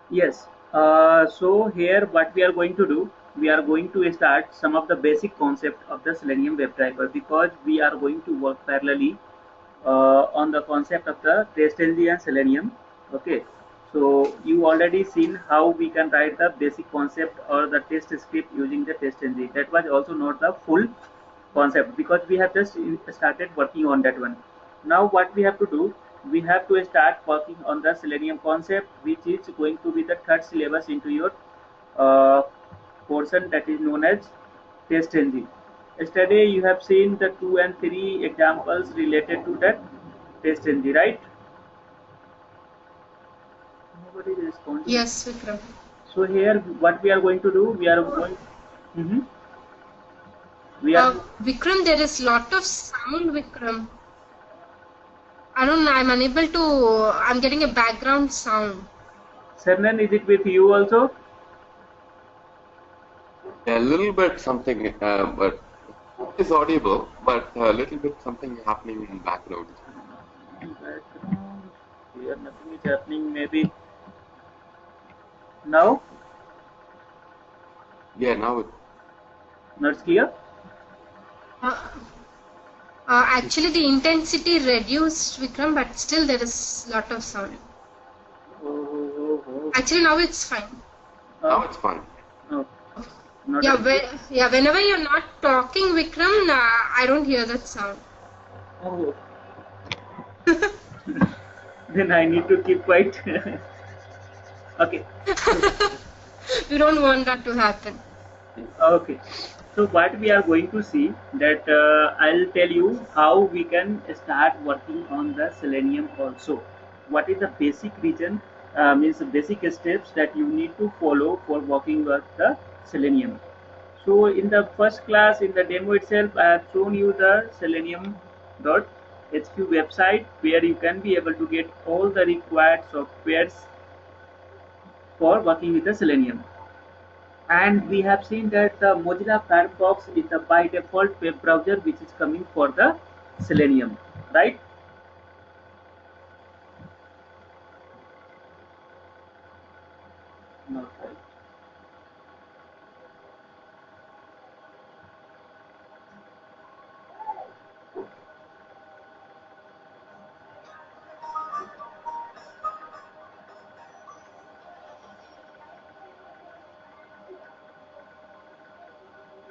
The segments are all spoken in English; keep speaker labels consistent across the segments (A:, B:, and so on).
A: Yes. So here what we are going to do, we are going to start some of the basic concept of the Selenium WebDriver because we are going to work parallelly on the concept of the TestNG and Selenium. Okay. So you already seen how we can write the basic concept or the test script using the TestNG. That was also not the full concept because we have just started working on that one. Now what we have to do, we have to start working on the Selenium concept, which is going to be the third syllabus into your uh, portion that is known as TestNG. Yesterday you have seen the 2 and 3 examples related to that TestNG, right? Nobody is responding.
B: Yes, Vikram.
A: So here what we are going to do, we are going, Mhm. we are,
B: Vikram, there is lot of sound, Vikram. I don't know, I'm unable to, I'm getting a background sound.
A: Cernan, is it with you also?
C: A little bit something, but it's audible, but a little bit something happening in background.
A: Background, here nothing is happening, maybe now,
C: Yeah, now
A: not clear.
B: Uh, Actually, the intensity reduced, Vikram, but still there is lot of sound.
A: Oh.
B: Actually, now it's fine.
C: now
A: Oh,
C: it's fine.
A: oh, not
B: Yeah,
A: at all.
B: yeah. Whenever you're not talking, Vikram, I don't hear that sound.
A: Oh, then I need to keep quiet. Okay, so
B: We don't want that to happen.
A: okay, so what we are going to see that I'll tell you how we can start working on the Selenium also. What is the basic reason, means the basic steps that you need to follow for working with the Selenium. So in the first class, in the demo itself, I have shown you the selenium.hq website where you can be able to get all the required softwares for working with the Selenium. And we have seen that the Mozilla Firefox is the by default web browser which is coming for the Selenium, right? Not right.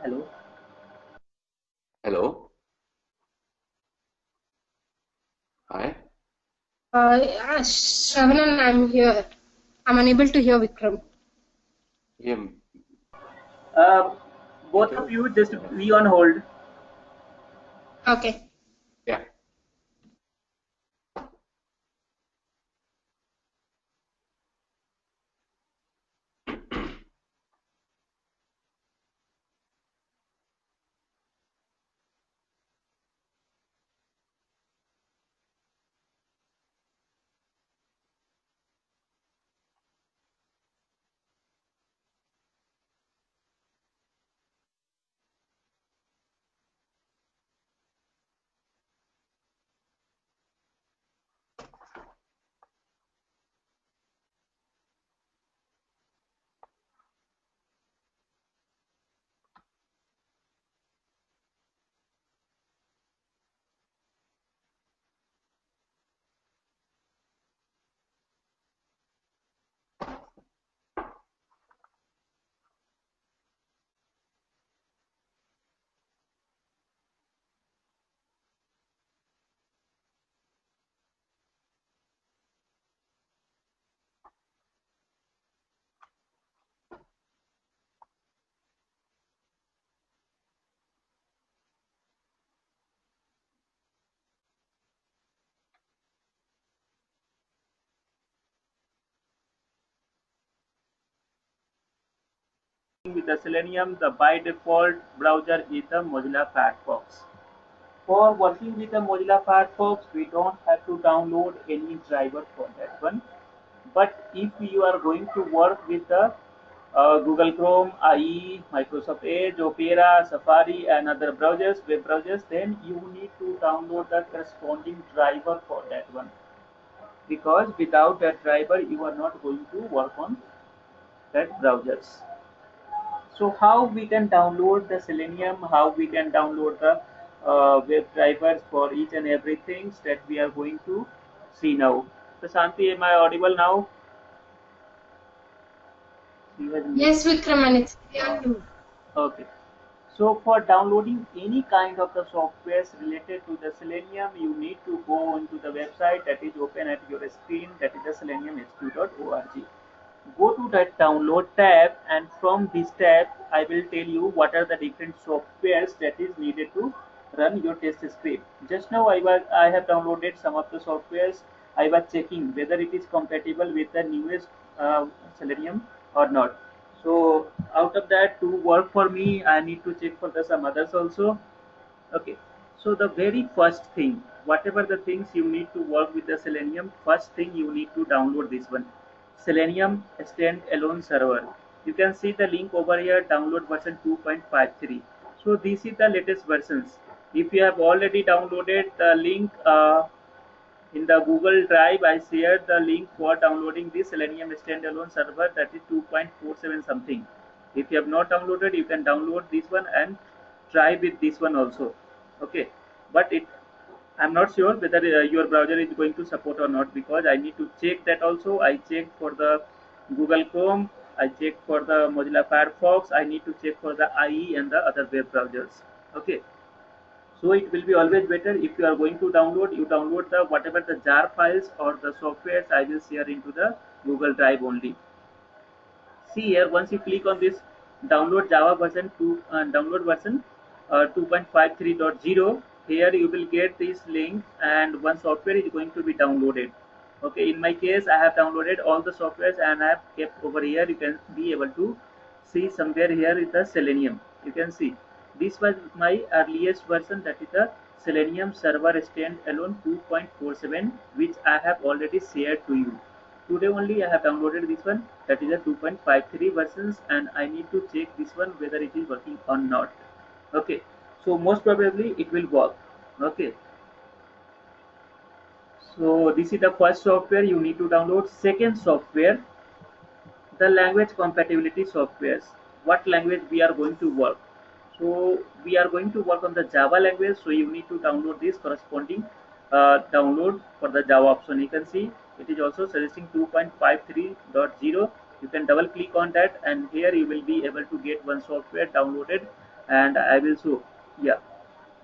A: Hello.
C: Hello, hi.
B: Yeah, Shravan, I'm here. I'm unable to hear Vikram.
C: Yeah,
A: Uh,
C: me
A: both of
C: too.
A: you just be on hold.
B: Okay.
C: Yeah.
A: With the Selenium, the by default browser is the Mozilla Firefox. For working with the Mozilla Firefox, we don't have to download any driver for that one. But if you are going to work with the Google Chrome, IE, Microsoft Edge, Opera, Safari, and other browsers, web browsers, then you need to download the corresponding driver for that one. because without that driver you are not going to work on that browsers. So how we can download the Selenium, how we can download the web drivers for each and everything that we are going to see now. So Shanti, am I audible now?
B: Yes, Vikram, and it's clear too.
A: Okay. So for downloading any kind of the softwares related to the Selenium, you need to go onto the website that is open at your screen, that is the seleniumhq.org. Go to that download tab, and from this tab I will tell you what are the different softwares that is needed to run your test script. Just now I have downloaded some of the softwares. I was checking whether it is compatible with the newest Selenium or not. So out of that, to work for me, I need to check for the some others also. Okay, so the very first thing, whatever the things you need to work with the Selenium, first thing you need to download this one, Selenium standalone server. You can see the link over here, download version 2.53. So this is the latest versions. If you have already downloaded the link in the Google Drive, I shared the link for downloading the Selenium standalone server, that is 2.47 something. If you have not downloaded, you can download this one and try with this one also. Okay, but I'm not sure whether your browser is going to support or not, because I need to check that also. I checked for the Google Chrome, I checked for the Mozilla Firefox, I need to check for the IE and the other web browsers. Okay, so it will be always better if you are going to download, you download the whatever the jar files or the softwares I will share into the Google Drive only. See here, once you click on this download Java version 2 download version 2.53.0, here you will get this link and one software is going to be downloaded. Okay, in my case I have downloaded all the softwares and I have kept over here. You can be able to see somewhere here is the Selenium. You can see this was my earliest version, that is the Selenium server standalone 2.47, which I have already shared to you. Today only I have downloaded this one, that is a 2.53 versions, and I need to check this one whether it is working or not. Okay, so most probably it will work. Okay, so this is the first software you need to download. Second software, the language compatibility softwares. What language we are going to work? So we are going to work on the Java language, so you need to download this corresponding download for the Java option. You can see it is also suggesting 2.53.0. You can double click on that, and here you will be able to get one software downloaded, and I will show. Yeah,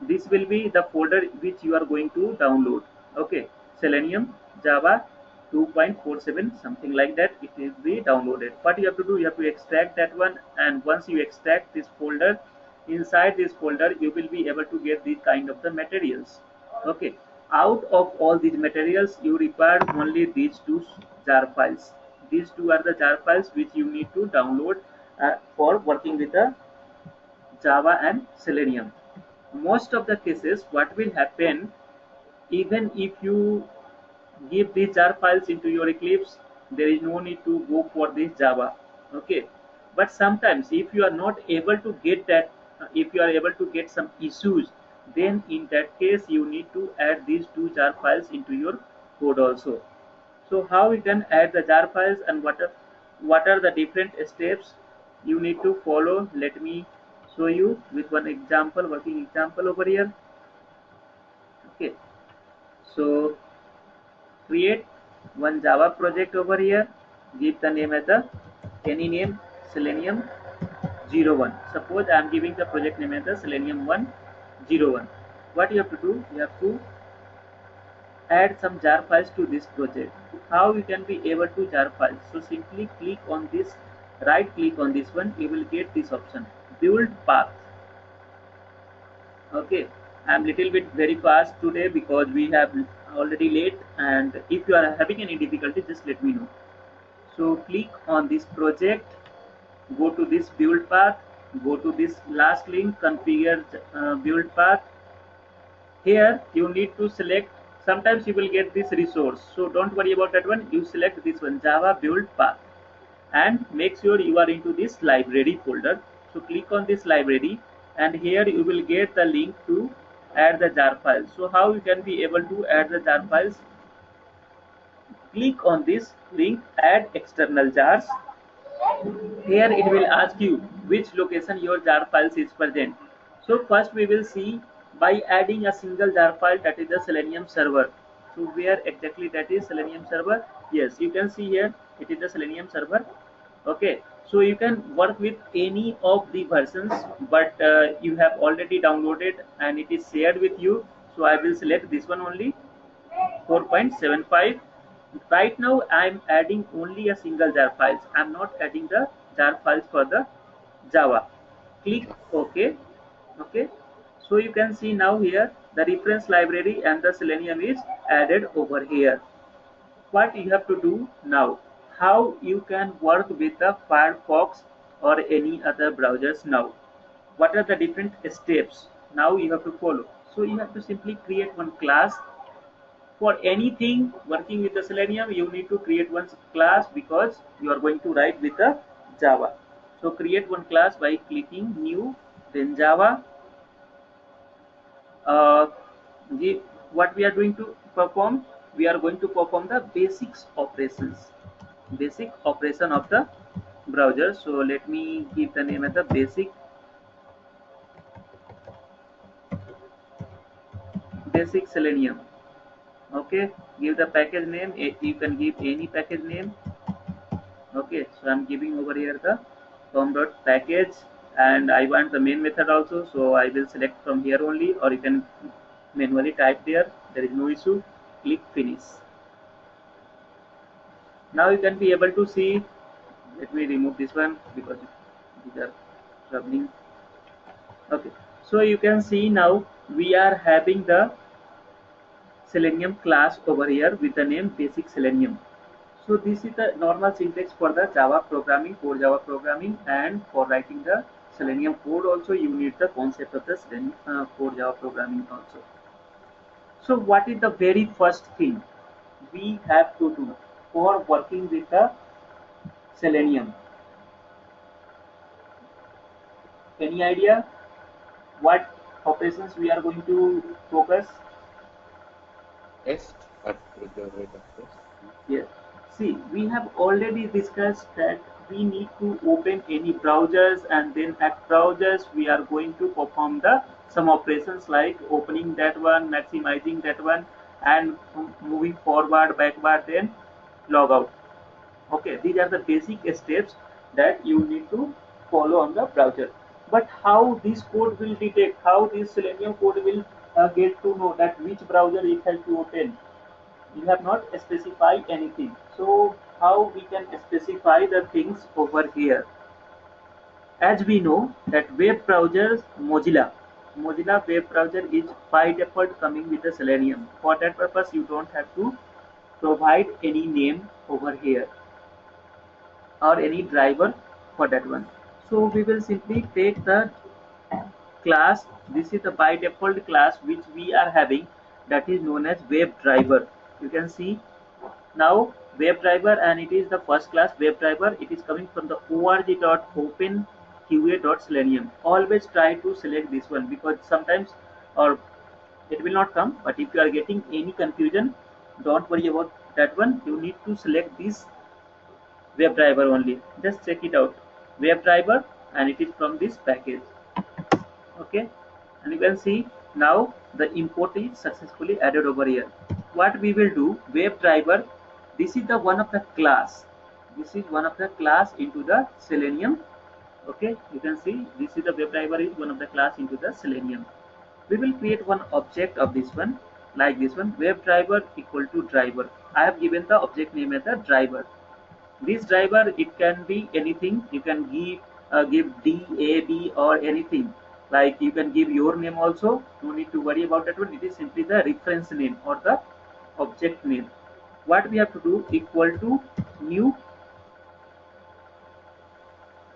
A: this will be the folder which you are going to download. Okay, Selenium Java 2.47, something like that, it will be downloaded. What you have to do, you have to extract that one, and once you extract this folder, inside this folder you will be able to get these kind of the materials. Okay, out of all these materials you require only these two jar files. These two are the jar files which you need to download for working with the Java and Selenium. Most of the cases, what will happen, even if you give these jar files into your Eclipse, there is no need to go for this Java. Okay, but sometimes if you are not able to get that, if you are able to get some issues, then in that case you need to add these two jar files into your code also. So how we can add the jar files, and what are the different steps you need to follow? Let me show you with one example, working example over here. Okay, so create one Java project over here, give the name as the any name, Selenium 01. Suppose I am giving the project name as the Selenium 101. What you have to do, you have to add some jar files to this project. How you can be able to jar files? So simply click on this, right click on this one, you will get this option, build path. Okay, I'm little bit very fast today because we have already late, and if you are having any difficulty, just let me know. So click on this project, go to this build path, go to this last link, configure build path. Here you need to select, sometimes you will get this resource, so don't worry about that one. You select this one, Java build path, and make sure you are into this library folder. So click on this library, and here you will get the link to add the jar files. So how you can be able to add the jar files? click on this link, add external jars. Here it will ask you which location your jar files is present. So first we will see by adding a single jar file, that is the Selenium server. So where exactly that is Selenium server? Yes, you can see here it is the Selenium server. Okay, so you can work with any of the versions, but you have already downloaded and it is shared with you. So I will select this one only, 4.75. Right now I am adding only a single jar files. I am not adding the jar files for the Java. Click OK. Okay, so you can see now here the reference library and the Selenium is added over here. What you have to do now, how you can work with the Firefox or any other browsers now, what are the different steps now you have to follow. So you have to simply create one class. For anything working with the Selenium, you need to create one class because you are going to write with the Java. So create one class by clicking new, then Java. uh, what we are going to perform, we are going to perform the basic operation of the browser. So let me give the name as the basic Selenium. Okay, give the package name, you can give any package name. Okay, so I'm giving over here the com.package, and I want the main method also, so I will select from here only, or you can manually type there is no issue. Click finish. Now you can be able to see, let me remove this one because these are troubling. Okay, so you can see now we are having the Selenium class over here with the name basic Selenium. So this is the normal syntax for the Java programming, core Java programming, and for writing the Selenium code also you need the concept of the Selenium core Java programming also. So what is the very first thing we have to do for working with the Selenium? Any idea what operations we are going to focus?
C: Test at the rate of test.
A: Yes. See, we have already discussed that we need to open any browsers, and then at browsers we are going to perform the some operations like opening that one, maximizing that one, and moving forward, backward, then log out. Okay, these are the basic steps that you need to follow on the browser. But how this code will detect, how this Selenium code will get to know that which browser it has to open? You have not specified anything. So how we can specify the things over here? As we know that web browsers, Mozilla web browser is by default coming with the Selenium. For that purpose, you don't have to provide any name over here or any driver for that one. So we will simply take the class. This is the by default class which we are having, that is known as WebDriver. You can see now WebDriver, and it is the first class WebDriver. It is coming from the org.openqa.selenium. Always try to select this one because sometimes or it will not come, but if you are getting any confusion, don't worry about that one. You need to select this WebDriver only. Just check it out, WebDriver, and it is from this package. Okay, and you can see now the import is successfully added over here. What we will do, WebDriver, this is the one of the class, this is one of the class into the Selenium. Okay, you can see this is the WebDriver is one of the class into the Selenium. We will create one object of this one, like this one, WebDriver equal to driver. I have given the object name as the driver. This driver, it can be anything. You can give D, A, B, or anything. Like you can give your name also. No need to worry about that one. It is simply the reference name or the object name. What we have to do, equal to new.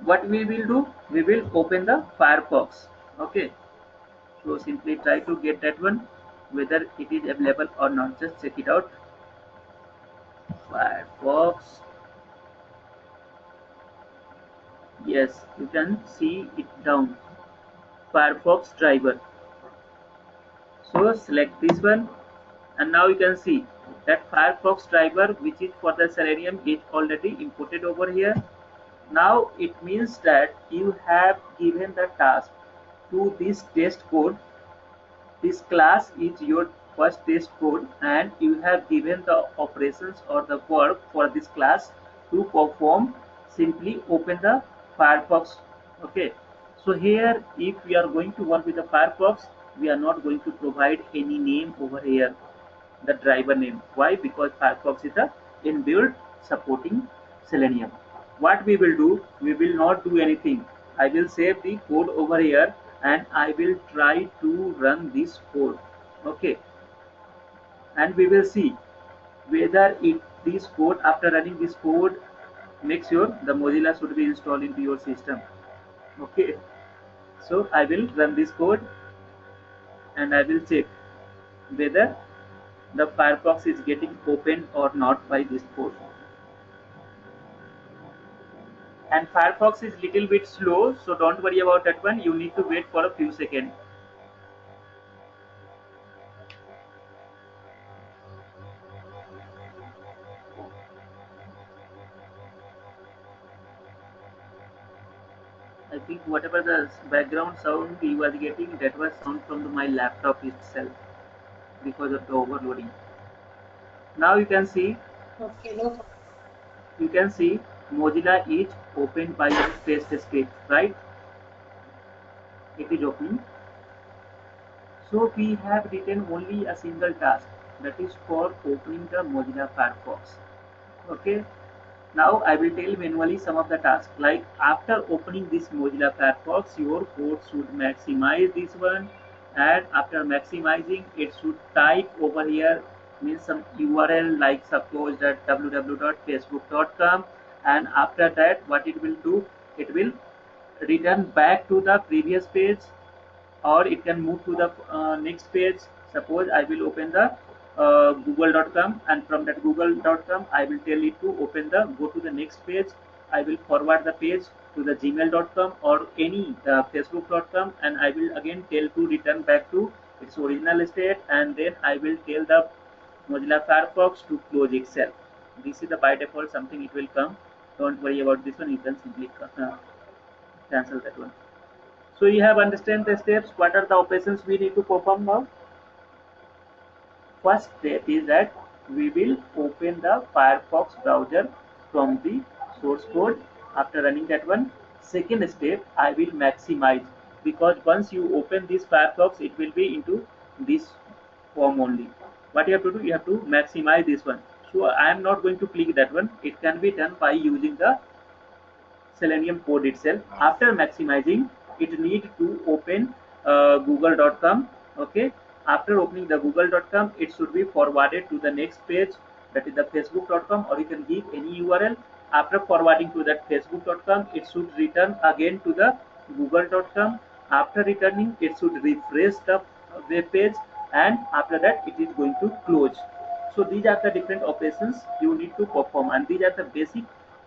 A: What we will do, we will open the Firefox. Okay, so simply try to get that one, whether it is available or not. Just check it out. Firefox. Yes, you can see it down. Firefox driver. So select this one And now you can see that Firefox driver, which is for the Selenium, is already imported over here. Now it means that you have given the task to this test code. This class is your first test code, and you have given the operations or the work for this class to perform. Simply open the Firefox. Okay, so here if we are going to work with the Firefox, we are not going to provide any name over here, the driver name. Why? Because Firefox is a inbuilt supporting Selenium. What we will do, we will not do anything. I will save the code over here and I will try to run this code. Okay, and we will see whether this code, after running this code, make sure the Mozilla should be installed into your system. Okay, so I will run this code and I will check whether the Firefox is getting opened or not by this code. And Firefox is little bit slow, so don't worry about that one. You need to wait for a few seconds. I think whatever the background sound you are getting, that was sound from my laptop itself because of the overloading. Now you can see,
B: Okay, no problem.
A: you can see Mozilla is opened by your paste script, right? It is opening. So we have written only a single task, that is for opening the Mozilla Firefox. Okay. Now I will tell manually some of the tasks, like after opening this Mozilla Firefox, your code should maximize this one, and after maximizing it should type over here means some URL like suppose that www.facebook.com, and after that what it will do, it will return back to the previous page, or it can move to the next page. Suppose I will open the google.com, and from that google.com I will tell it to go to the next page. I will forward the page to the gmail.com or any facebook.com, and I will again tell to return back to its original state, and then I will tell the Mozilla Firefox to close itself. This is the by default something it will come. Don't worry about this one, you can simply cancel that one. So you have understand the steps. What are the operations we need to perform now? First step is that we will open the Firefox browser from the source code. After running that one, second step, I will maximize, because once you open this Firefox, it will be into this form only. What you have to do, you have to maximize this one. So I am not going to click that one. It can be done by using the Selenium code itself. After maximizing, it need to open google.com. Okay, after opening the google.com, it should be forwarded to the next page, that is the facebook.com, or you can give any URL. After forwarding to that facebook.com, it should return again to the google.com. After returning, it should refresh the web page, and after that it is going to close. So these are the different operations you need to perform, and these are the basic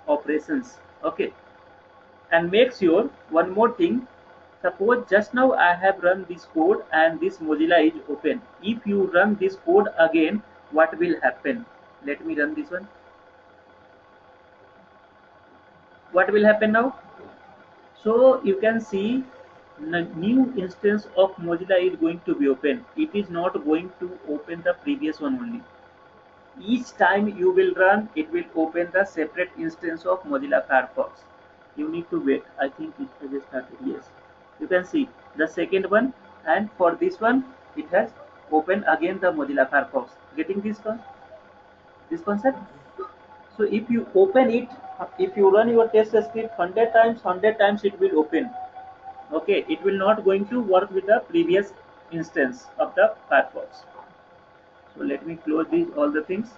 A: operations. Okay, and make sure one more thing. Suppose just now I have run this code and this Mozilla is open. If you run this code again, what will happen? Let me run this one. What will happen now? So you can see the new instance of Mozilla is going to be open. It is not going to open the previous one only. Each time you will run, it will open the separate instance of Mozilla Firefox. You need to wait. I think it has started. Yes, you can see the second one, and for this one it has opened again the Mozilla Firefox. Getting this one, this concept? So if you open it, if you run your test script 100 times it will open. Okay, it will not going to work with the previous instance of the Firefox. So let me close these all the things.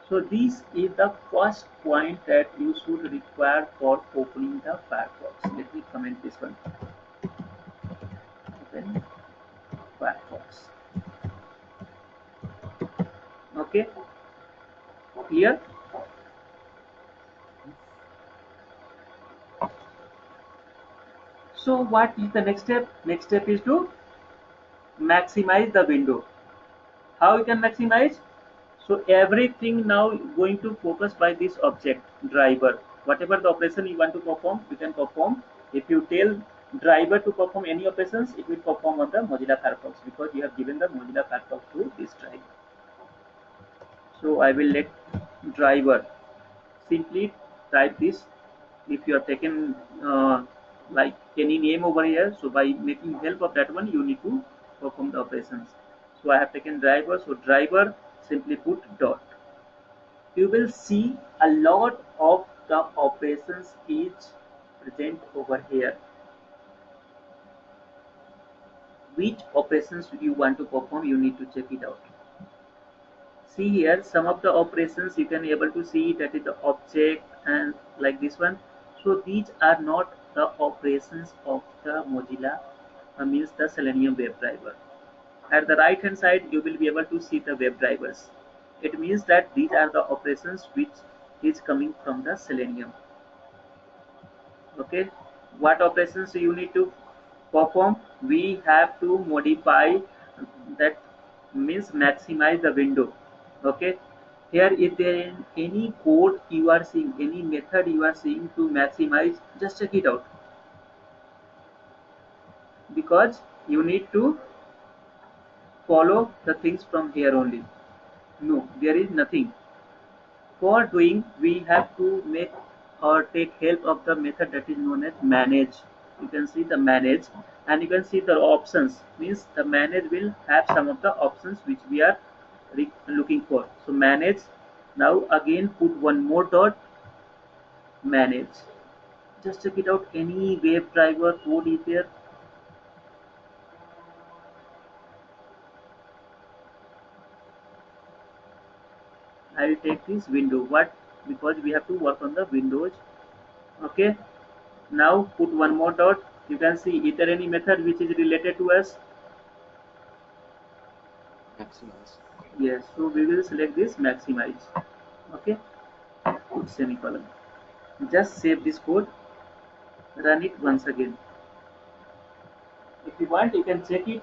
A: So this is the first point that you should require for opening the Firefox. Let me comment this one. Open Firefox. Okay, clear? So what is the next step? Next step is to maximize the window. How you can maximize? So everything now going to focus by this object driver. Whatever the operation you want to perform, you can perform. If you tell driver to perform any operations, it will perform on the Mozilla Firefox because you have given the Mozilla Firefox to this driver. So I will let driver. Simply type this. If you have taken like any name over here, so by making help of that one, you need to perform the operations. So I have taken driver. So driver, simply put dot. You will see a lot of the operations is present over here. Which operations you want to perform, you need to check it out. See here, some of the operations you can able to see that is the object and like this one. So these are not the operations of the Mozilla, means the Selenium WebDriver. At the right hand side, you will be able to see the web drivers. It means that these are the operations which is coming from the Selenium. Okay, what operations you need to perform? We have to modify, that means maximize the window. Okay, here if there is any code you are seeing, any method you are seeing to maximize, just check it out, because you need to follow the things from here only. No, there is nothing. For doing, we have to make or take help of the method that is known as manage. You can see the manage, and you can see the options, means the manage will have some of the options which we are looking for. So manage. Now again put one more dot, manage. Just check it out, any web driver code is there. I will take this window. What? Because we have to work on the windows. Okay. Now put one more dot. You can see, is there any method which is related to us?
C: Maximize.
A: Yes. So we will select this maximize. Okay. Put semicolon. Just save this code. Run it once again. If you want, you can check it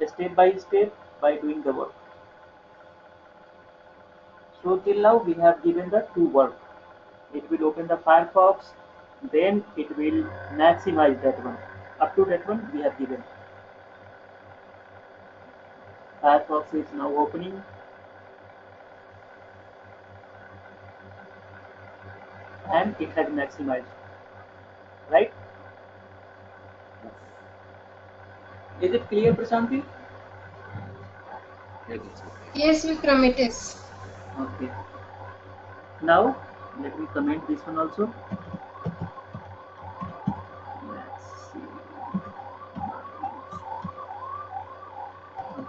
A: step by step by doing the work. So till now we have given the two work. It will open the Firefox, then it will maximize that one. Up to that one we have given. Firefox is now opening. And it has maximized. Right? Is it clear, Prashanti?
B: Yes, Vikram, it is.
A: Okay. Now let me comment this one also. Let's see.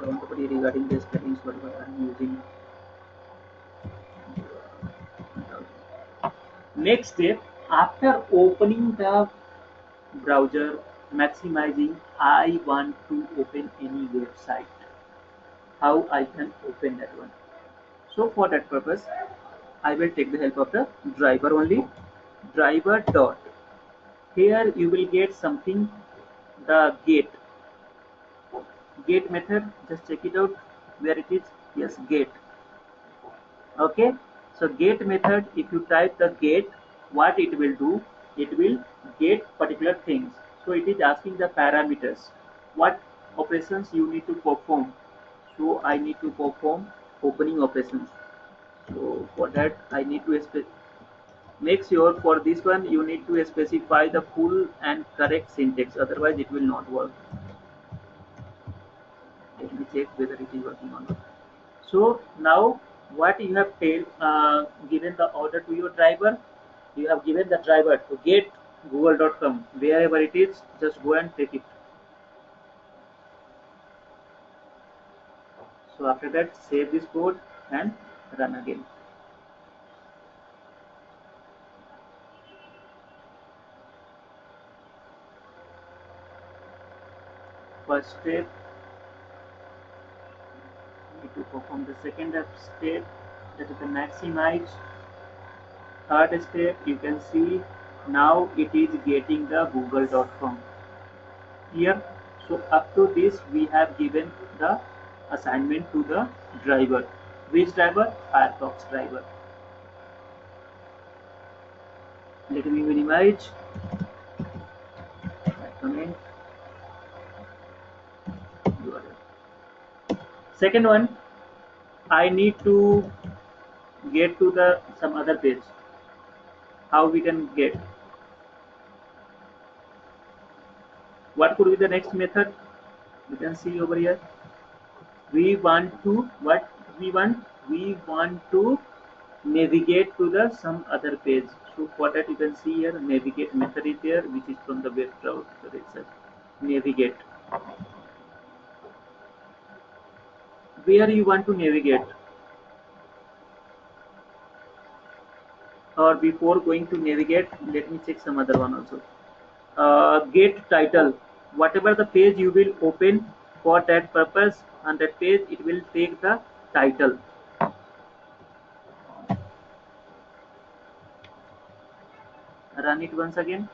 A: Don't worry regarding the settings whatever I'm using. Next step, after opening the browser, maximizing, I want to open any website. How I can open that one? So for that purpose, I will take the help of the driver only. Driver dot. Here you will get something, the get. Get method, just check it out where it is. Yes, get. Okay. So get method, if you type the get, what it will do? It will get particular things. So it is asking the parameters. What operations you need to perform? So I need to perform opening operations. So for that I need to make sure for this one you need to specify the full and correct syntax, otherwise it will not work. Let me check whether it is working or not. So now what you have given the order to your driver, you have given the driver to get google.com, wherever it is, just go and take it. So after that, save this code and run again. First step, need to perform the second step, that is the maximize. Third step, you can see now it is getting the google.com here. So up to this we have given the assignment to the driver. Which driver? Firefox driver. Let me minimize that comment. Second one, I need to get to the some other page. How we can get? What could be the next method? You can see over here. We want to what we want? We want to navigate to the some other page. So for that you can see here navigate method is there, which is from the web browser itself. Navigate. Where you want to navigate? Or before going to navigate, let me check some other one also. Get title. Whatever the page you will open for that purpose, on that page it will take the title. Run it once again.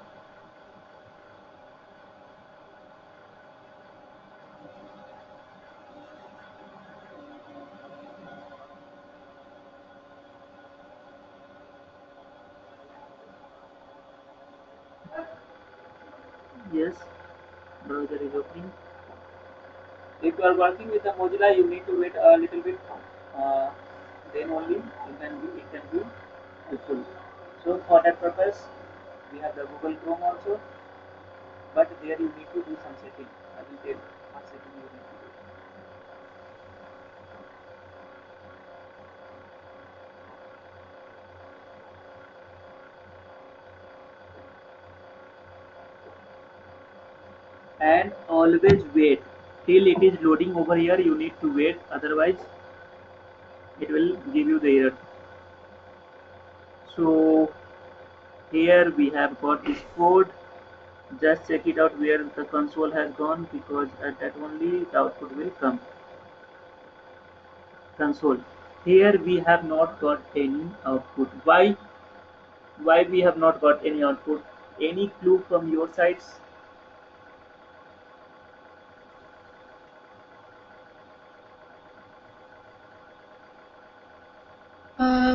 A: Yes, browser is opening. If you are working with the Mozilla, you need to wait a little bit. Then only it can be helpful. So for that purpose, we have the Google Chrome also, but there you need to do some setting. I will tell what setting you need to do. And always wait till it is loading over here. You need to wait, otherwise it will give you the error. So here we have got this code. Just check it out where the console has gone, because at that only the output will come. Console. Here we have not got any output. Why we have not got any output? Any clue from your sides?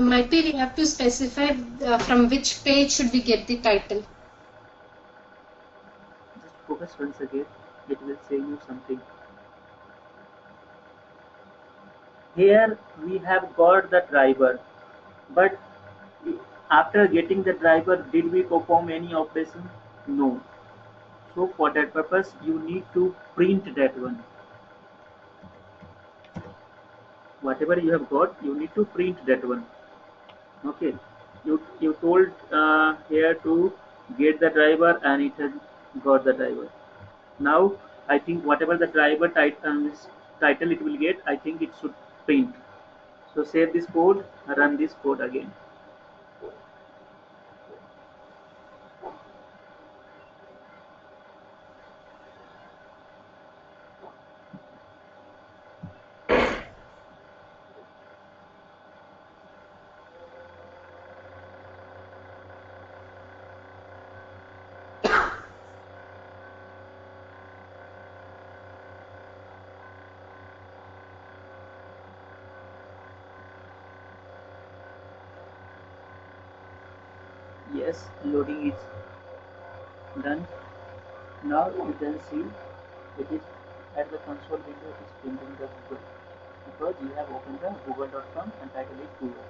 B: Might be we have to specify from which page should we get the title.
A: Just focus once again. It will say you something. Here we have got the driver, but after getting the driver, did we perform any operation? No. So for that purpose, you need to print that one. Whatever you have got, you need to print that one. Okay. You told here to get the driver, and it has got the driver. Now I think whatever the driver title it will get, I think it should print. So save this code, run this code again. Yes, loading is done. Now you can see it is at the console window, it is printing the Google, because you have opened the google.com and title is Google.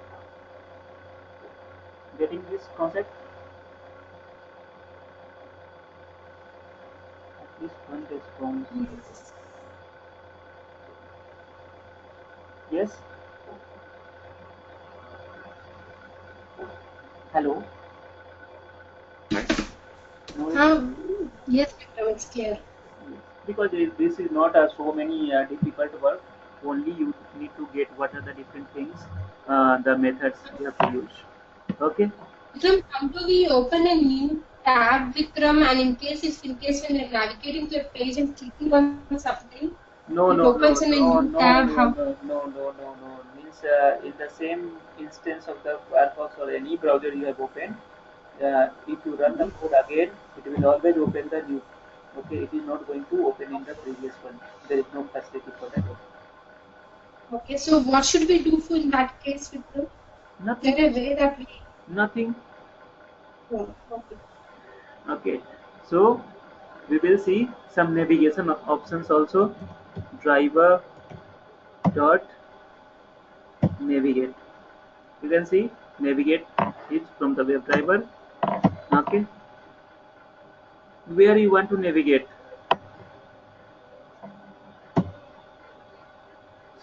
A: Getting this concept? At least one response. Yes. Hello. No.
B: Yes, it's clear.
A: Because this is not so many difficult work. Only you need to get what are the different things, the methods you have to use. Okay.
B: Vikram, how do we open a new tab, Vikram, and in case when we're navigating to a page and clicking on something,
A: no,
B: it opens in a new tab.
A: No. Means in the same instance of the Firefox or any browser you have opened, if you run the code again, it will always open the new. Okay, it is not going to open in the previous one. There is no facility for that one.
B: Okay, so what should we do for in that case with them?
A: Nothing.
B: There a way that we...
A: Nothing.
B: Oh, okay.
A: Okay, so we will see some navigation options also. Driver dot navigate. You can see navigate is from the WebDriver. Okay, where you want to navigate.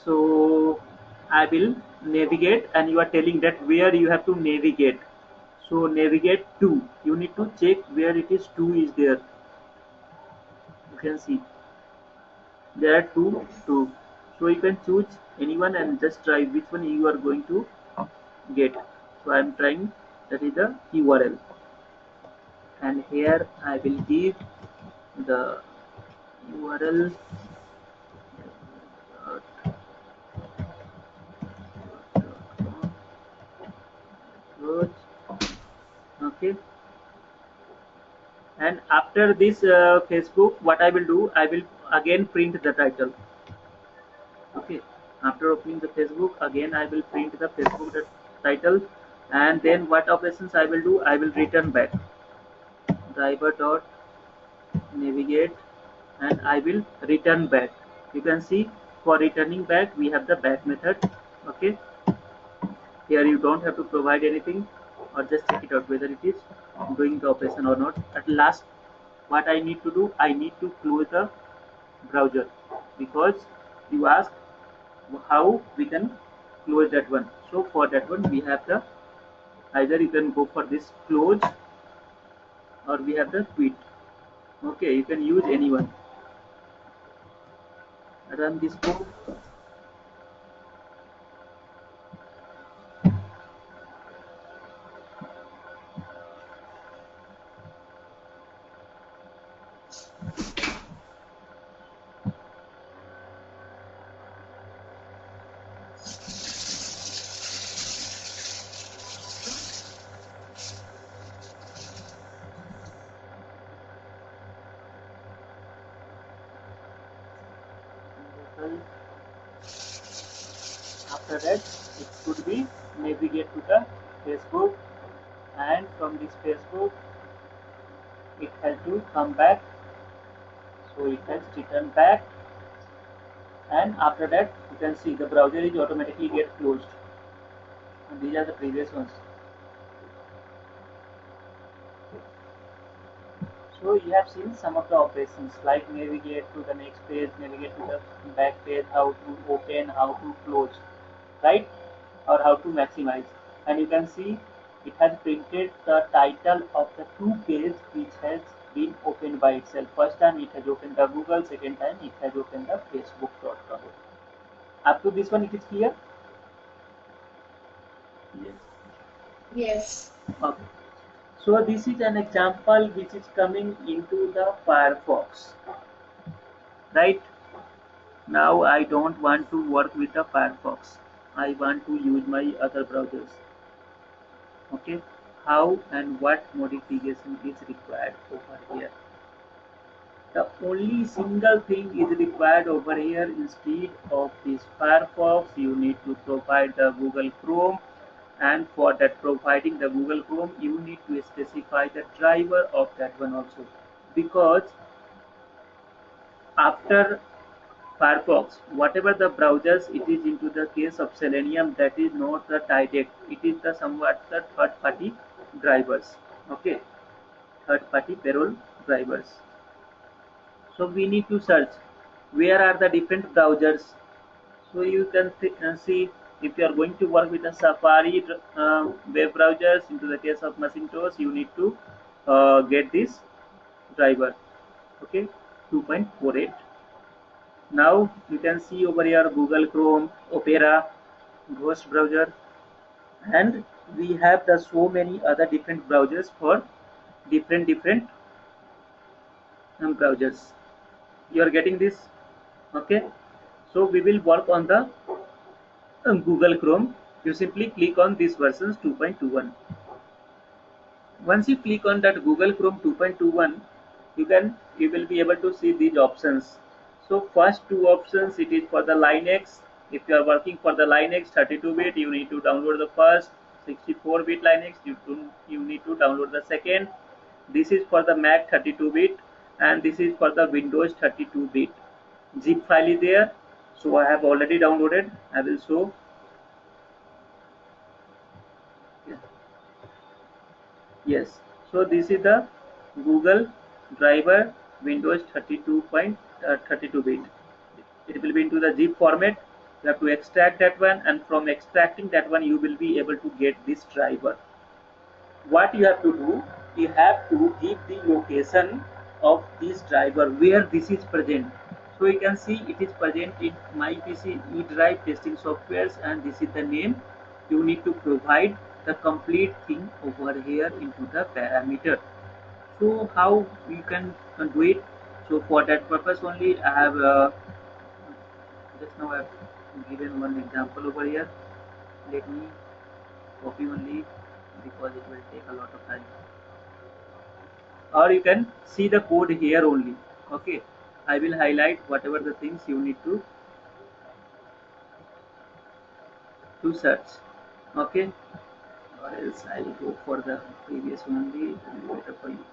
A: So I will navigate, and you are telling that where you have to navigate. So navigate to. You need to check where it is to is there. You can see there are two. So you can choose anyone and just try which one you are going to get. So I am trying, that is the URL, and here I will give the URL. Okay, and after this Facebook, what I will do, I will again print the title. Okay, after opening the Facebook, again I will print the Facebook title, and then what operations I will do, I will return back driver dot navigate, and I will return back. You can see for returning back we have the back method. Okay, here you don't have to provide anything, or just check it out whether it is doing the operation or not. At last, what I need to do, I need to close the browser, because you ask how we can close that one. So for that one we have the, either you can go for this close, or we have the quit. Okay, you can use anyone. Run this code. After that, it should be navigate to the Facebook, and from this Facebook it has to come back. So it has returned back, and after that you can see the browser is automatically get closed, and these are the previous ones. So you have seen some of the operations like navigate to the next page, navigate to the back page, how to open, how to close, right, or how to maximize. And you can see it has printed the title of the two pages which has been opened by itself. First time it has opened the Google, second time it has opened the Facebook.com. Up to this one it is clear? Yes.
B: Yes.
A: Okay. So this is an example which is coming into the Firefox. Right? Now I don't want to work with the Firefox. I want to use my other browsers. Okay, how and what modification is required over here? The only single thing is required over here. Instead of this Firefox, you need to provide the Google Chrome, and for that providing the Google Chrome, you need to specify the driver of that one also, because after Firefox, whatever the browsers it is into the case of Selenium, that is not the direct, it is the somewhat the third party drivers. Okay, third party payroll drivers. So we need to search where are the different browsers. So you can see, if you are going to work with a Safari web browsers, into the case of Macintosh, you need to get this driver. Okay, 2.48. Now you can see over here Google Chrome, Opera, Ghost browser, and we have the so many other different browsers for different browsers. You are getting this? Okay, so we will work on the Google Chrome. You simply click on this versions 2.21. Once you click on that Google Chrome 2.21, you will be able to see these options. So first two options, it is for the Linux, If you are working for the Linux 32-bit, you need to download the first. 64-bit Linux, you need to download the second. This is for the Mac 32-bit, and this is for the Windows 32-bit. Zip file is there, so I have already downloaded. I will show. Yes, so this is the Google driver Windows 32.32-bit. It will be into the zip format. You have to extract that one, and from extracting that one you will be able to get this driver. What you have to do, you have to give the location of this driver where this is present. So you can see it is present in my PC eDrive testing softwares, and this is the name. You need to provide the complete thing over here into the parameter. So how you can do it? So for that purpose only I have just now I have given one example over here. Let me copy only because it will take a lot of time. Or you can see the code here only. Okay, I will highlight whatever the things you need to search. Okay, or else I will go for the previous only. It will be better for you.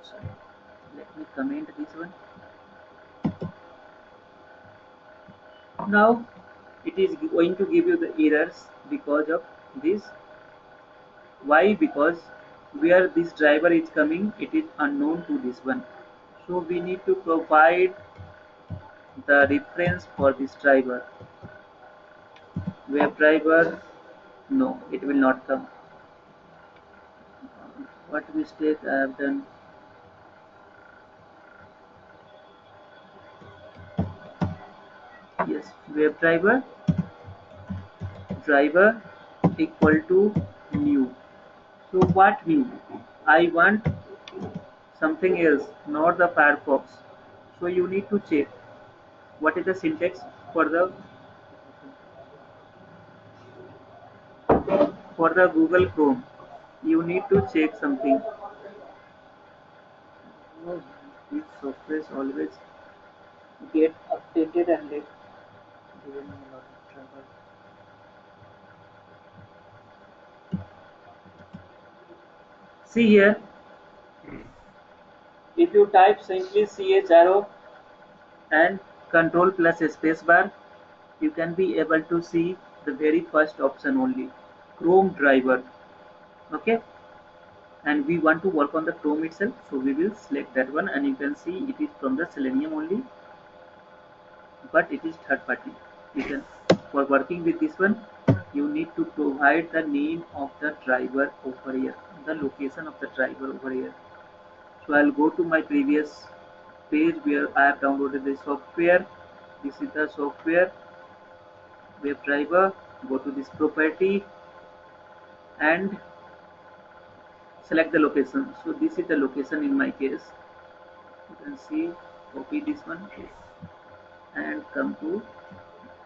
A: Sorry. Let me comment this one. Now it is going to give you the errors because of this. Why? Because where this driver is coming, it is unknown to this one. So we need to provide the reference for this driver. Web driver, no, it will not come. What mistake I have done? Yes, web driver equal to new. So what new? I want something else, not the Firefox. So you need to check what is the syntax for the Google Chrome. You need to check something. Oh, these softwares always get updated and they give me a lot of trouble. See here, if you type simply CHRO and control plus space bar, you can be able to see the very first option only, Chrome driver. Okay, and we want to work on the Chrome itself, so we will select that one, and you can see it is from the Selenium only, but it is third party. You can, for working with this one, you need to provide the name of the driver over here, the location of the driver over here. So I'll go to my previous page where I have downloaded the software. This is the software web driver. Go to this property and select the location. So this is the location in my case. You can see, copy this one and come to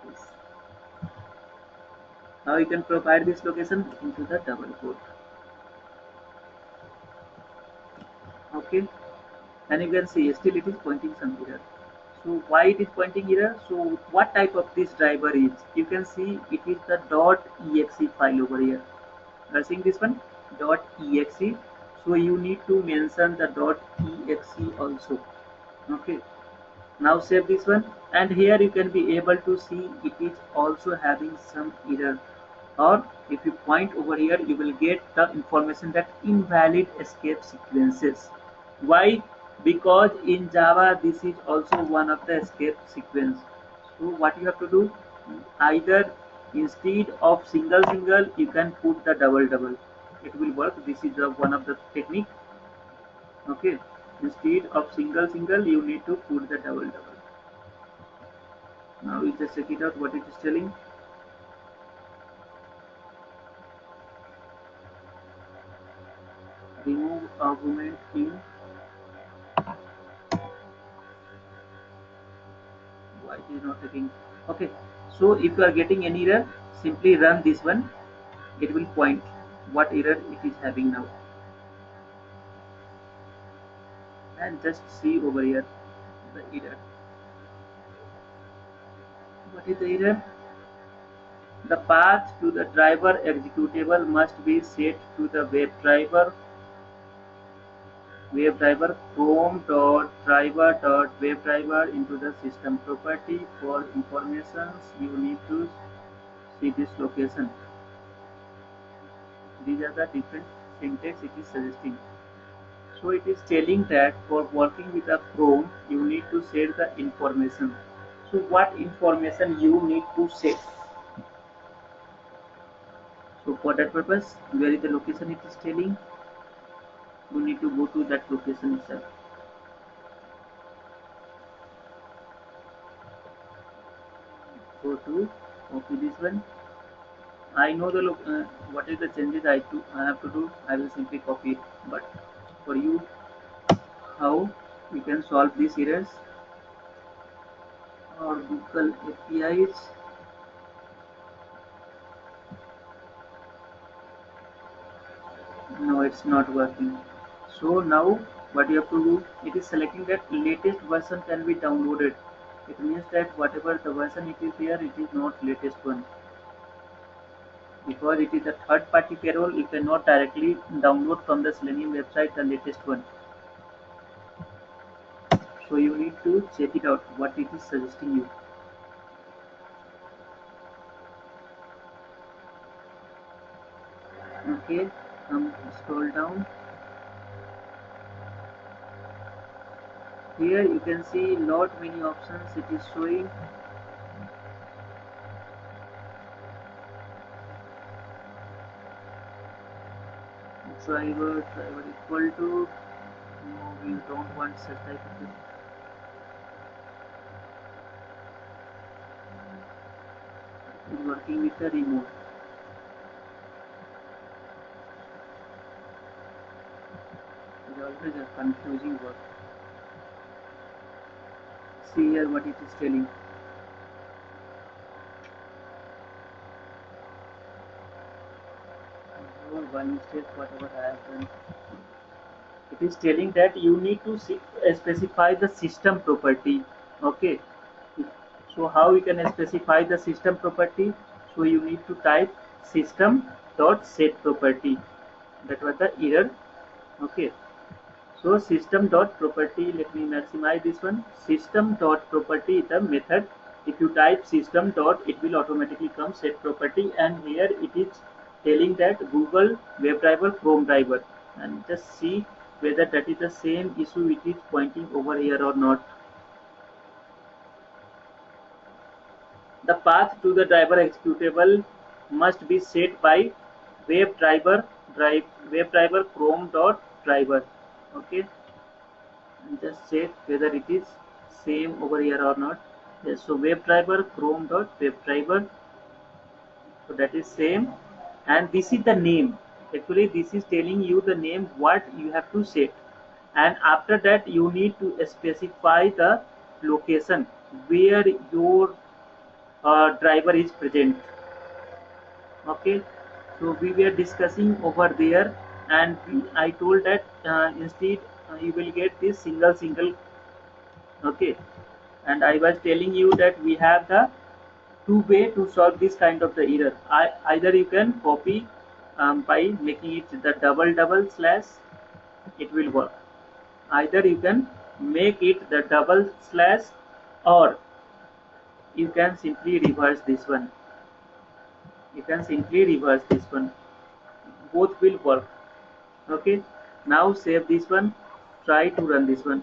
A: this. Now you can provide this location into the double quote. Okay, and you can see still it is pointing some error. So why it is pointing error? So what type of this driver is? You can see it is the .exe file over here. You are seeing this one, .exe. So you need to mention the .exe also. Okay, now save this one, and here you can be able to see it is also having some error. Or if you point over here, you will get the information that invalid escape sequences. Why? Because in Java this is also one of the escape sequence. So what you have to do, either instead of single you can put the double. It will work. This is one of the technique. Okay, instead of single you need to put the double. Now we just check it out what it is telling. Remove argument in. Why it is not taking? Okay, so if you are getting any error, simply run this one. It will point what error it is having now, and just see over here the error. What is the error? The path to the driver executable must be set to the WebDriver Chrome.driver.WebDriver into the system property. For informations, you need to see this location. These are the different syntax it is suggesting. So it is telling that for working with a Chrome, you need to set the information. So what information you need to set? So for that purpose, where is the location it is telling? You need to go to that location itself. Go to copy this one. I know the what is the changes I have to do. I will simply copy it. But for you, how you can solve these errors or Google APIs. No, it's not working. So now what you have to do, it is selecting that latest version can be downloaded. It means that whatever the version it is there, it is not latest one. Because it is a third party payroll, you cannot directly download from the Selenium website the latest one. So you need to check it out what it is suggesting you. Okay, scroll down. Here you can see lot many options it is showing. Driver equal to, no, we don't want such type of thing. It is working with the remote. It is always a confusing word. See here what it is telling. One mistake whatever I have done. It is telling that you need to specify the system property. Okay, so how you can specify the system property? So you need to type system.setProperty. That was the error. Okay, so system.property, let me maximize this one. System.property is the method. If you type system dot, it will automatically come set property, and here it is telling that Google WebDriver Chrome driver, and just see whether that is the same issue it is pointing over here or not. The path to the driver executable must be set by WebDriver Chrome.driver. Okay, and just check whether it is same over here or not. Yes, so WebDriver Chrome.WebDriver, so that is same, and this is the name. Actually this is telling you the name what you have to set, and after that you need to specify the location where your driver is present. Okay, so we were discussing over there, and I told that instead you will get this single. Okay, and I was telling you that we have the two way to solve this kind of the error. Either you can copy by making it the double slash, it will work. Either you can make it the double slash, or you can simply reverse this one. Both will work. Okay, now save this one, try to run this one.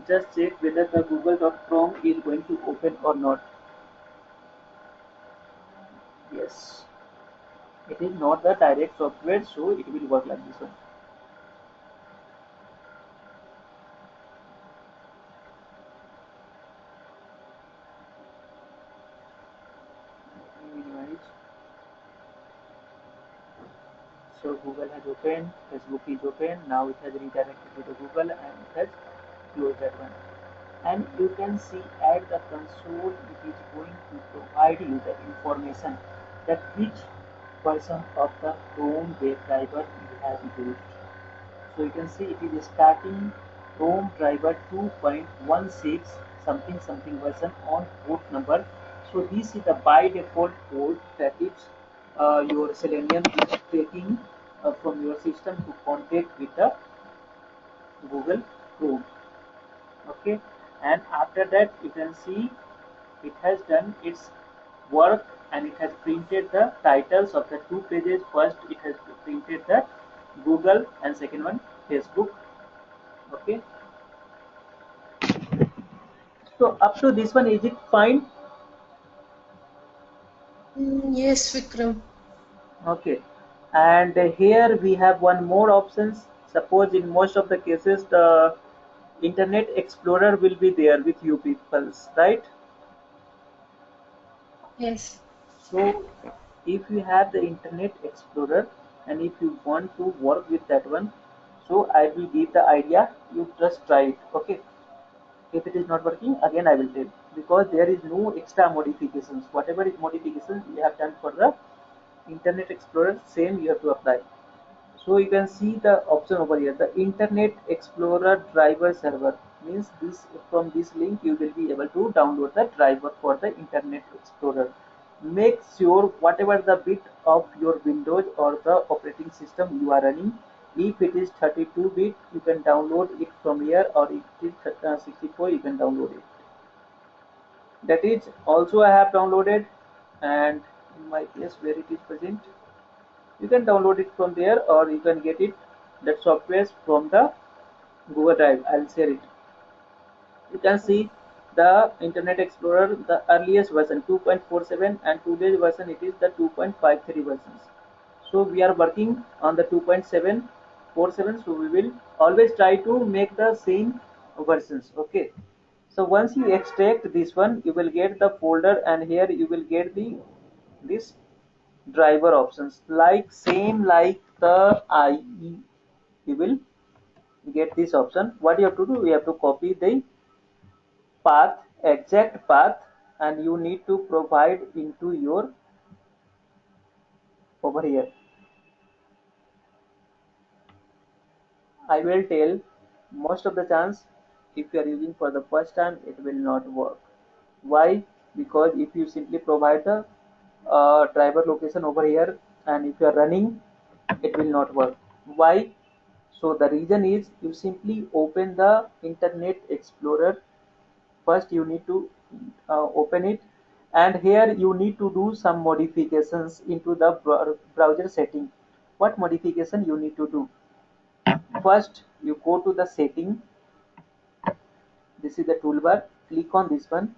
A: Just check whether the Google.Chrome is going to open or not. Yes, it is not the direct software, so it will work like this one. So Google has opened, Facebook is open, now it has redirected to the Google and it has closed that one. And you can see at the console it is going to provide you the information that which version of the Chrome web driver you have used. So you can see it is starting Chrome driver 2.16 something version on port number So this is the by default port that is your Selenium is taking from your system to contact with the Google Chrome. Okay, and after that you can see it has done its work and it has printed the titles of the two pages. First it has printed the Google and second one Facebook. Okay, so up to this one, is it fine?
B: Yes, Vikram.
A: Okay, and here we have one more options. Suppose in most of the cases the Internet Explorer will be there with you peoples, right?
B: Yes.
A: So if you have the Internet Explorer and if you want to work with that one, so I will give the idea, you just try it. Okay, if it is not working, again I will tell, because there is no extra modifications. Whatever is modifications you have done for the Internet Explorer, same you have to apply. So you can see the option over here, the Internet Explorer driver server, means this, from this link you will be able to download the driver for the Internet Explorer. Make sure whatever the bit of your Windows or the operating system you are running, if it is 32-bit you can download it from here, or if it is 64 you can download it. That is also I have downloaded, and in my case where it is present, you can download it from there, or you can get it that software from the Google Drive. I'll share it. You can see the Internet Explorer, the earliest version 2.47, and today's version it is the 2.53 versions. So we are working on the 2.747, so we will always try to make the same versions. Okay, so once you extract this one, you will get the folder, and here you will get the this driver options, like same like the IE. You will get this option. What you have to do, you have to copy the path, exact path, and you need to provide into your over here. I will tell, most of the chance if you are using for the first time it will not work. Why? Because if you simply provide the driver location over here and if you are running, it will not work. Why? So the reason is, you simply open the Internet Explorer. First you need to open it, and here you need to do some modifications into the browser setting. What modification you need to do? First you go to the setting. This is the toolbar. Click on this one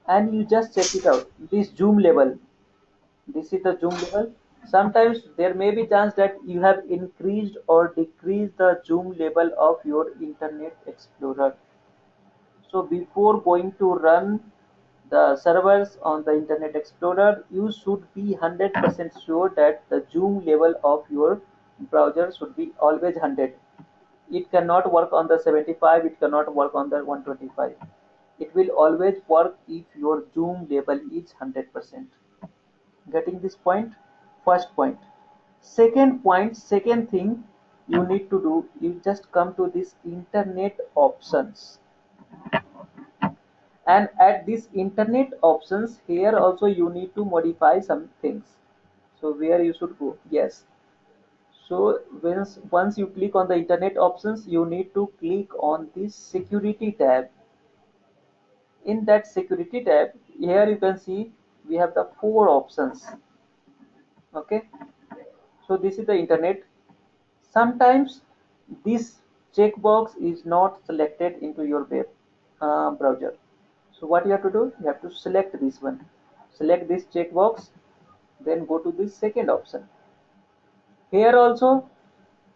A: and you just check it out, this zoom level. This is the zoom level. Sometimes there may be chance that you have increased or decreased the zoom level of your Internet Explorer. So before going to run the servers on the Internet Explorer, you should be 100% sure that the zoom level of your browser should be always 100. It cannot work on the 75, it cannot work on the 125. It will always work if your zoom level is 100%. Getting this point? First point. Second point, second thing you need to do, you just come to this Internet options, and at this Internet options here also you need to modify some things. So where you should go? Yes, so once you click on the Internet options, you need to click on this security tab. In that security tab, here you can see we have the four options. Okay, so this is the Internet. Sometimes this checkbox is not selected into your web browser. So what you have to do, you have to select this one, select this checkbox, then go to this second option. Here also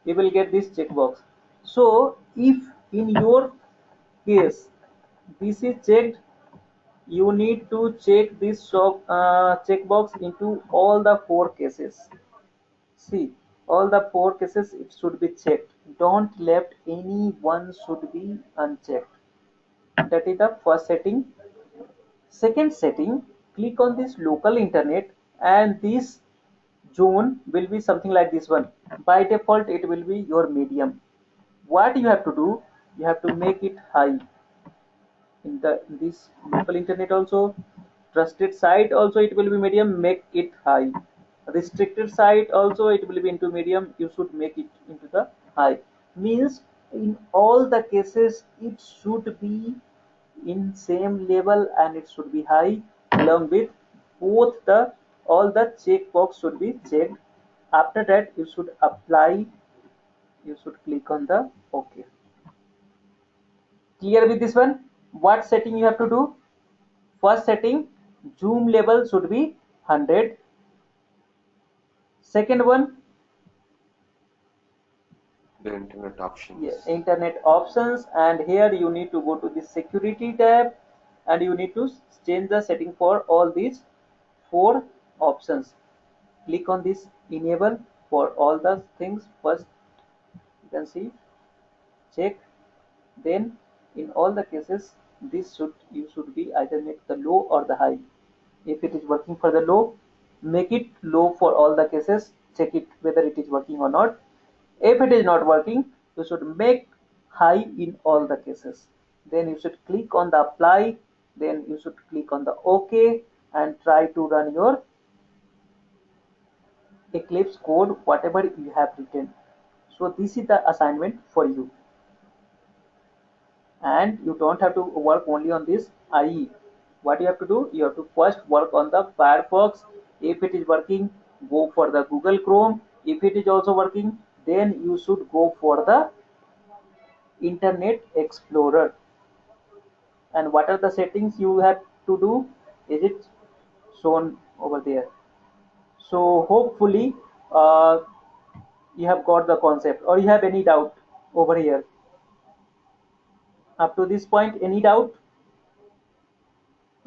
A: you will get this checkbox. So if in your case this is checked, you need to check this checkbox into all the four cases. See, all the four cases it should be checked. Don't left any one should be unchecked. That is the first setting. Second setting, click on this local internet, and this zone will be something like this one. By default, it will be your medium. What you have to do, you have to make it high. In this local internet also, Trusted site also it will be medium, make it high. Restricted site also it will be into medium, you should make it into the high. Means in all the cases it should be in same level and it should be high, along with both the all the checkbox should be checked. After that you should apply, you should click on the OK. Clear with this one? What setting you have to do? First setting, zoom level should be 100. Second one,
C: The internet options.
A: yeah, internet options, and here you need to go to the security tab and you need to change the setting for all these 4 options. Click on this enable for all the things. First you can see check, then in all the cases this should, you should be either make the low or the high. If it is working for the low, make it low for all the cases, check it whether it is working or not. If it is not working, you should make high in all the cases. Then you should click on the apply, then you should click on the OK and try to run your Eclipse code whatever you have written. So this is the assignment for you, and you don't have to work only on this IE. What you have to do, you have to first work on the Firefox. If it is working, go for the Google Chrome. If it is also working, then you should go for the Internet Explorer. And what are the settings you have to do? Is it shown over there? So hopefully you have got the concept, or you have any doubt over here up to this point? Any doubt?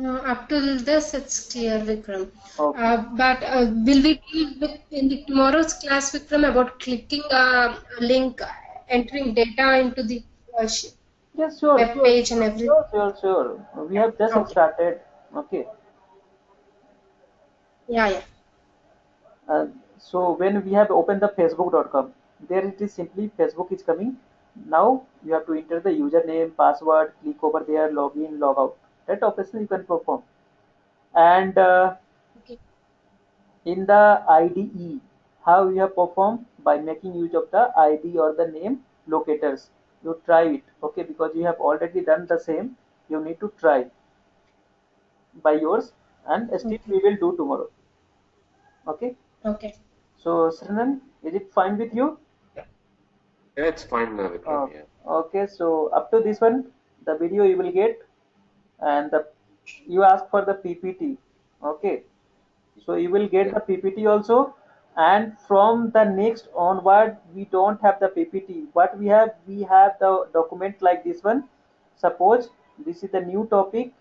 B: Up till this, it's clear, Vikram.
A: Okay.
B: But will we deal with in the tomorrow's class, Vikram, about clicking a link, entering data into the
A: Yes, sure,
B: web page and everything?
A: sure. We have just
B: Okay.
A: started. Okay.
B: Yeah.
A: So when we have opened the facebook.com, there it is simply Facebook is coming. Now you have to enter the username, password, click over there, log in, log out. That operation you can perform. And
B: Okay.
A: in the IDE, how you have performed by making use of the ID or the name locators. You try it, okay, because you have already done the same. You need to try by yours, and still
B: Okay.
A: we will do tomorrow. Okay.
B: Okay.
A: So Srinan, is it fine with you?
C: Yeah, it's fine now, Vikram. Yeah.
A: Okay, so up to this one, the video you will get, and you ask for the PPT. Okay, so you will get the PPT also, and from the next onward, we don't have the PPT. What we have the document like this one. Suppose this is the new topic,